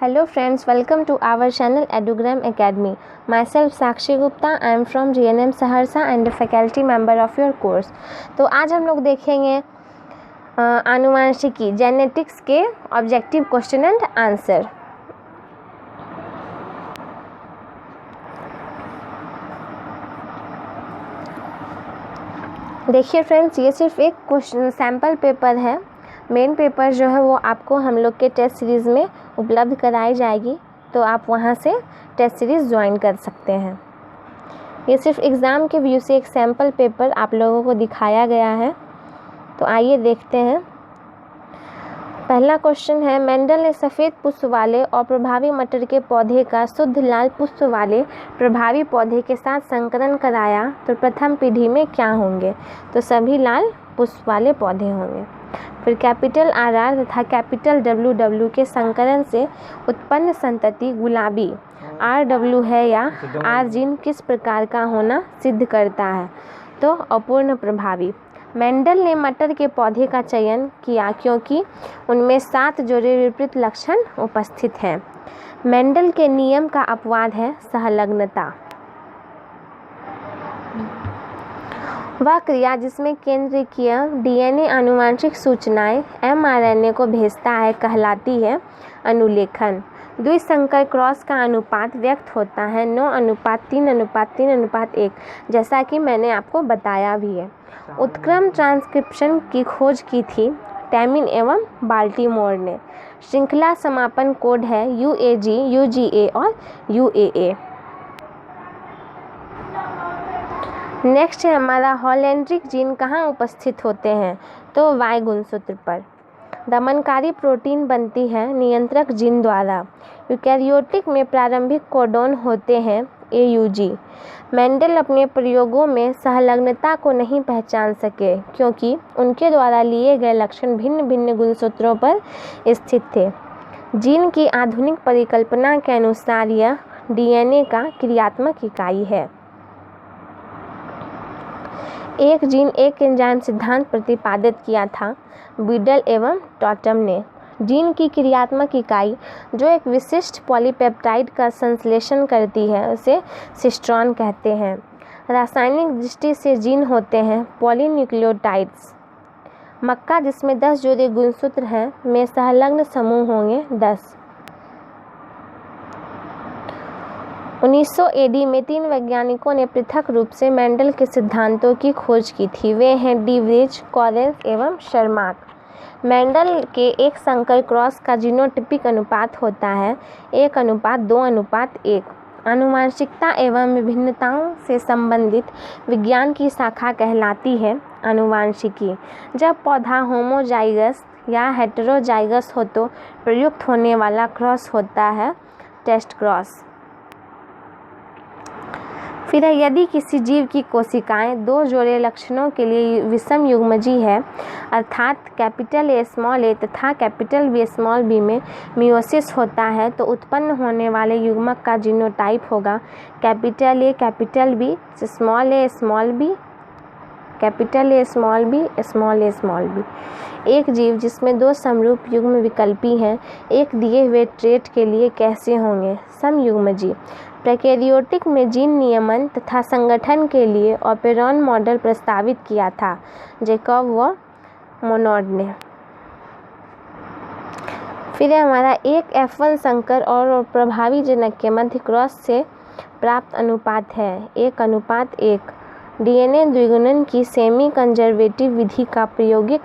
Hello friends, welcome to our channel Edugram Academy. Myself Sakshi Gupta, I am from GNM Saharsa and a faculty member of your course. तो आज हम लोग देखेंगे आनुवांशिकी genetics के objective question and answer. देखिए friends, ये सिर्फ एक क्वेश्चन सैम्पल पेपर है। मेन पेपर जो है वो आपको हम लोग के टेस्ट सीरीज़ में उपलब्ध कराई जाएगी, तो आप वहाँ से टेस्ट सीरीज़ ज्वाइन कर सकते हैं। ये सिर्फ एग्ज़ाम के व्यू से एक सैम्पल पेपर आप लोगों को दिखाया गया है। तो आइए देखते हैं। पहला क्वेश्चन है, मेंडल ने सफ़ेद पुष्प वाले और प्रभावी मटर के पौधे का शुद्ध लाल पुष्प वाले प्रभावी पौधे के साथ संकरण कराया तो प्रथम पीढ़ी में क्या होंगे? तो सभी लाल पुष्प वाले पौधे होंगे। फिर कैपिटल RR तथा कैपिटल WW के संकरण से उत्पन्न संतति गुलाबी RW है या R जीन किस प्रकार का होना सिद्ध करता है? तो अपूर्ण प्रभावी। मेंडल ने मटर के पौधे का चयन किया क्योंकि उनमें 7 जोड़े विपरीत लक्षण उपस्थित हैं। मेंडल के नियम का अपवाद है सहलग्नता। वह क्रिया जिसमें केंद्रीय DNA आनुवांशिक सूचनाएं mRNA को भेजता है कहलाती है अनुलेखन। द्विसंकर क्रॉस का अनुपात व्यक्त होता है 9:3:3:1, जैसा कि मैंने आपको बताया भी है। उत्क्रम ट्रांसक्रिप्शन की खोज की थी टैमिन एवं बाल्टीमोर ने। श्रृंखला समापन कोड है UAG, UGA और UAA। नेक्स्ट है हमारा हॉलेंड्रिक जीन कहाँ उपस्थित होते हैं? तो Y गुणसूत्र पर। दमनकारी प्रोटीन बनती है नियंत्रक जीन द्वारा। यूकैरियोटिक में प्रारंभिक कोडोन होते हैं AUG। मेंडल अपने प्रयोगों में सहलग्नता को नहीं पहचान सके क्योंकि उनके द्वारा लिए गए लक्षण भिन्न भिन्न गुणसूत्रों पर स्थित थे। जीन की आधुनिक परिकल्पना के अनुसार यह DNA का क्रियात्मक इकाई है। एक जीन एक एंजाइम सिद्धांत प्रतिपादित किया था बीडल एवं टॉटम ने। जीन की क्रियात्मक इकाई जो एक विशिष्ट पॉलीपेप्टाइड का संश्लेषण करती है उसे सिस्ट्रॉन कहते हैं। रासायनिक दृष्टि से जीन होते हैं पॉलीन्यूक्लियोटाइड्स। मक्का जिसमें 10 जोड़े गुणसूत्र हैं में सहलग्न समूह होंगे 10। 1900 AD में 3 वैज्ञानिकों ने पृथक रूप से मेंडल के सिद्धांतों की खोज की थी। वे हैं डीवरेज, कॉरेंस एवं शर्माक। मेंडल के एक संकर क्रॉस का जीनोटिपिक अनुपात होता है 1:2:1। आनुवांशिकता एवं विभिन्नताओं से संबंधित विज्ञान की शाखा कहलाती है आनुवांशिकी। जब पौधा होमोजाइगस या हेटेरोजाइगस हो तो प्रयुक्त होने वाला क्रॉस होता है टेस्ट क्रॉस। फिर यदि किसी जीव की कोशिकाएं 2 जोड़े लक्षणों के लिए विषम युग्मजी है अर्थात कैपिटल A स्मॉल a तथा कैपिटल B स्मॉल b में मियोसिस होता है तो उत्पन्न होने वाले युग्मक का जीनोटाइप होगा capital A capital B small a small b capital A small b small a small b। एक जीव जिसमें 2 समरूप युग्म विकल्पी हैं एक दिए हुए ट्रेट के लिए कैसे होंगे? समयुग्मजी। प्रोकैरियोटिक में जीन नियमन तथा संगठन के लिए ओपेरॉन मॉडल प्रस्तावित किया था जैकब व मोनोड ने। फिर हमारा एक F1 संकर और प्रभावी जनक के मध्य क्रॉस से प्राप्त अनुपात है 1:1। DNA द्विगुणन की सेमी कंजर्वेटिव विधि का प्रायोगिक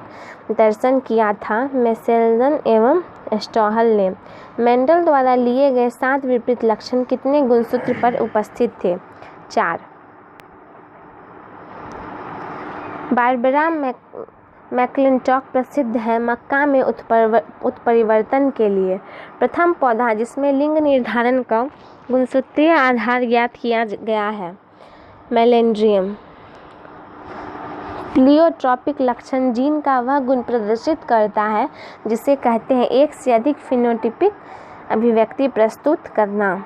दर्शन किया था मेसेल्जन एवं स्टॉहल ने। मेंडल द्वारा लिए गए 7 विपरीत लक्षण कितने गुणसूत्र पर उपस्थित थे? 4। बारबरा मैक्लिंटॉक प्रसिद्ध है मक्का में उत्परिवर्तन के लिए। प्रथम पौधा जिसमें लिंग निर्धारण का गुणसूत्रीय आधार ज्ञात किया गया है मेलेंड्रियम। प्लियोट्रॉपिक लक्षण जीन का वह गुण प्रदर्शित करता है जिसे कहते हैं एक से अधिक फिनोटिपिक अभिव्यक्ति प्रस्तुत करना।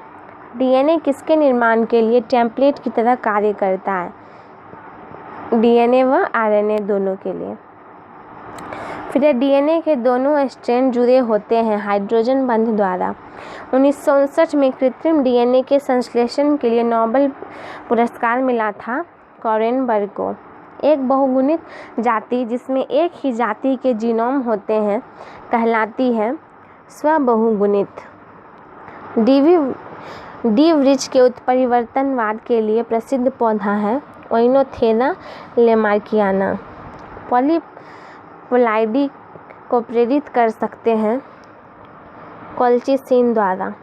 DNA किसके निर्माण के लिए टेम्पलेट की तरह कार्य करता है? DNA व RNA दोनों के लिए। फिर डीएनए के दोनों स्ट्रैंड जुड़े होते हैं हाइड्रोजन बंध द्वारा। 1959 में कृत्रिम डीएनए के संश्लेषण के लिए नोबेल पुरस्कार मिला था कॉरेनबर्ग को। एक बहुगुणित जाति जिसमें एक ही जाति के जीनोम होते हैं कहलाती है स्वबहुगुणित। डी वृक्ष के उत्परिवर्तनवाद के लिए प्रसिद्ध पौधा है ओइनोथेरा लेमार्कियाना। पॉलीप्लाइडी को प्रेरित कर सकते हैं कोल्चिसिन द्वारा।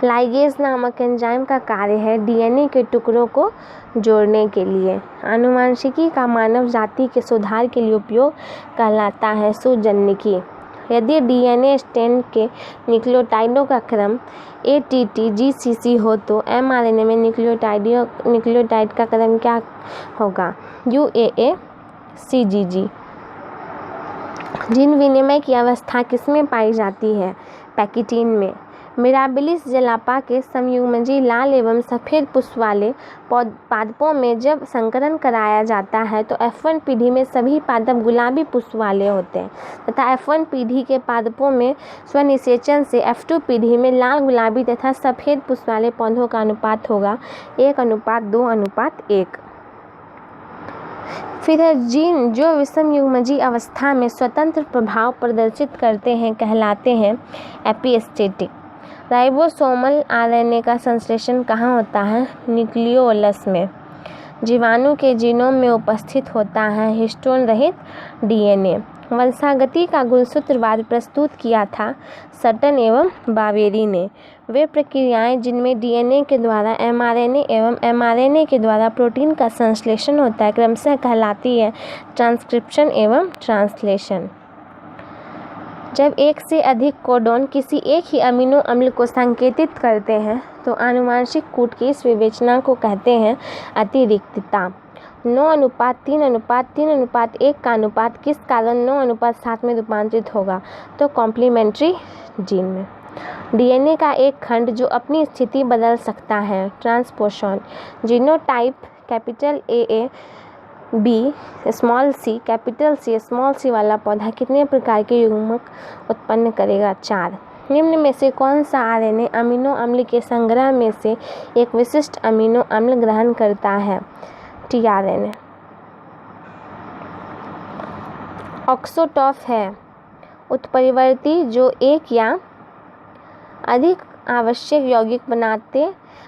लाइगेज नामक एंजाइम का कार्य है डीएनए के टुकड़ों को जोड़ने के लिए। आनुवंशिकी का मानव जाति के सुधार के लिए उपयोग कहलाता है सुजननिकी। यदि डीएनए स्ट्रैंड के न्यूक्लियोटाइडों का क्रम ATT-GCC हो तो mRNA में न्यूक्लियोटाइड का क्रम क्या होगा? UAA-CGG। जीन विनिमय की अवस्था किसमें पाई जाती है? पैकिटीन में। मिराबिलिस जलापा के समयुग्मजी लाल एवं सफ़ेद पुष्प वाले पादपों में जब संकरण कराया जाता है तो F1 पीढ़ी में सभी पादप गुलाबी पुष्प वाले होते हैं तथा F1 पीढ़ी के पादपों में स्वनिषेचन से F2 पीढ़ी में लाल गुलाबी तथा सफ़ेद पुष्प वाले पौधों का अनुपात होगा 1:2:1। फिर है जीन जो विषमयुग्मजी अवस्था में स्वतंत्र प्रभाव प्रदर्शित करते हैं कहलाते हैं एपिस्टेटिक। राइबोसोमल आरएनए का संश्लेषण कहाँ होता है? न्यूक्लियोलस में। जीवाणु के जीनोम में उपस्थित होता है हिस्टोन रहित डीएनए। वंशागति का गुणसूत्रवाद प्रस्तुत किया था सटन एवं बावेरी ने। वे प्रक्रियाएं जिनमें डीएनए के द्वारा एमआरएनए एवं एमआरएनए के द्वारा प्रोटीन का संश्लेषण होता है क्रमशः कहलाती है ट्रांसक्रिप्शन एवं ट्रांसलेशन। जब एक से अधिक कोडोन किसी एक ही अमीनो अम्ल को संकेतित करते हैं तो आनुवंशिक कूट की इस विवेचना को कहते हैं अतिरिक्तता। 9:3:3:1 का अनुपात किस कारण 9:7 में रूपांतरित होगा? तो कॉम्प्लीमेंट्री जीन में। डीएनए का एक खंड जो अपनी स्थिति बदल सकता है transposition. Genotype capital AA B small c capital C small c वाला पौधा कितने प्रकार के युग्मक उत्पन्न करेगा? 4। निम्न में से कौन सा आरएनए अमीनो अम्ल के संग्रह में से एक विशिष्ट अमीनो अम्ल ग्रहण करता है? टीआरएनए। ऑक्सोटॉफ है उत्परिवर्ती जो एक या अधिक आवश्यक यौगिक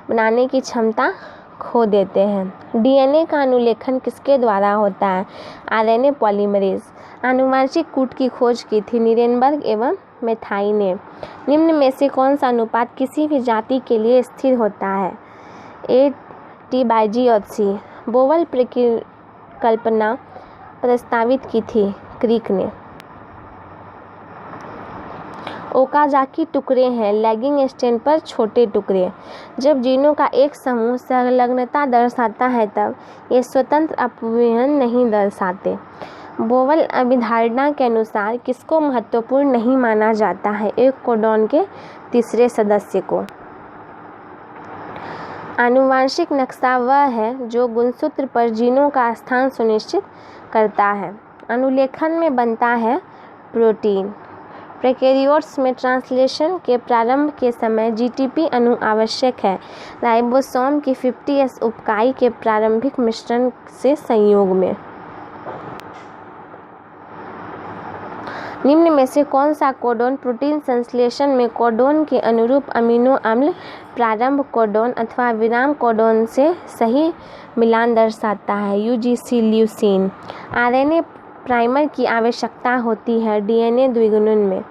बनाने की क्षमता खो देते हैं। डीएनए का अनुलेखन किसके द्वारा होता है? RNA polymerase. आनुवंशिक कूट की खोज की थी नीरेनबर्ग एवं मेथाई ने। निम्न में से कौन सा अनुपात किसी भी जाति के लिए स्थिर होता है? AT/G और C। बोवल परिकल्पना प्रस्तावित की थी क्रिक ने। ओकाजाकी टुकड़े हैं लैगिंग स्ट्रैंड पर छोटे टुकड़े। जब जीनों का एक समूह संलग्नता दर्शाता है तब ये स्वतंत्र अपव्यय नहीं दर्शाते। बोवल अभिधारणा के अनुसार किसको महत्वपूर्ण नहीं माना जाता है? एक कोडोन के तीसरे सदस्य को। आनुवंशिक नक्शा वह है जो गुणसूत्र पर जीनों का स्थान सुनिश्चित करता है। अनुलेखन में बनता है प्रोटीन। प्रोकैरियोट्स में ट्रांसलेशन के प्रारंभ के समय जीटीपी अणु आवश्यक है राइबोसोम की 50S उपाइकाई के प्रारंभिक मिश्रण से संयोग में। निम्न में से कौन सा कोडोन प्रोटीन संश्लेषण में कोडोन के अनुरूप अमीनो अम्ल प्रारंभ कोडोन अथवा विराम कोडोन से सही मिलान दर्शाता है? UGC leucine. आरएनए प्राइमर की आवश्यकता होती है डीएनए द्विगुणन में।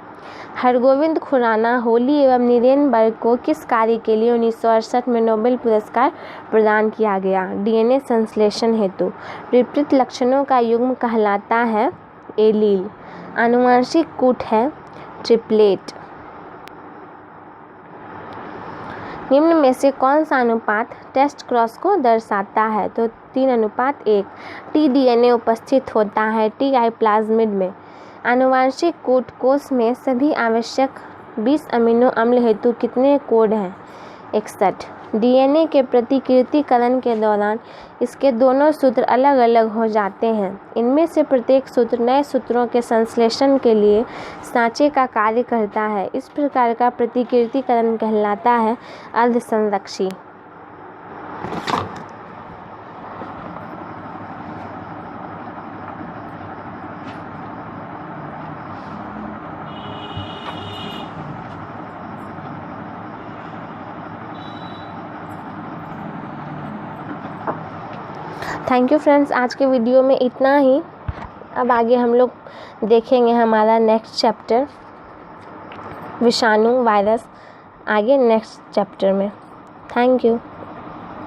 हरगोविंद खुराना होली एवं नीरेनबर्ग को किस कार्य के लिए 1968 में नोबेल पुरस्कार प्रदान किया गया? डीएनए संश्लेषण हेतु। विपरीत लक्षणों का युग्म कहलाता है एलील। आनुवंशिक कूट है ट्रिपलेट। निम्न में से कौन सा अनुपात टेस्ट क्रॉस को दर्शाता है? तो 3:1। टी डीएनए उपस्थित होता है टी प्लाज्मिड में। आनुवंशिक कूट कोष में सभी आवश्यक 20 अमीनो अम्ल हेतु कितने कोड हैं? 61। डीएनए के प्रतिकृतिकरण के दौरान इसके दोनों सूत्र अलग अलग हो जाते हैं। इनमें से प्रत्येक सूत्र नए सूत्रों के संश्लेषण के लिए सांचे का कार्य करता है। इस प्रकार का प्रतिकृतिकरण कहलाता है अर्धसंरक्षी। थैंक यू फ्रेंड्स, आज के वीडियो में इतना ही। अब आगे हम लोग देखेंगे हमारा नेक्स्ट चैप्टर विषाणु वायरस आगे नेक्स्ट चैप्टर में। Thank you.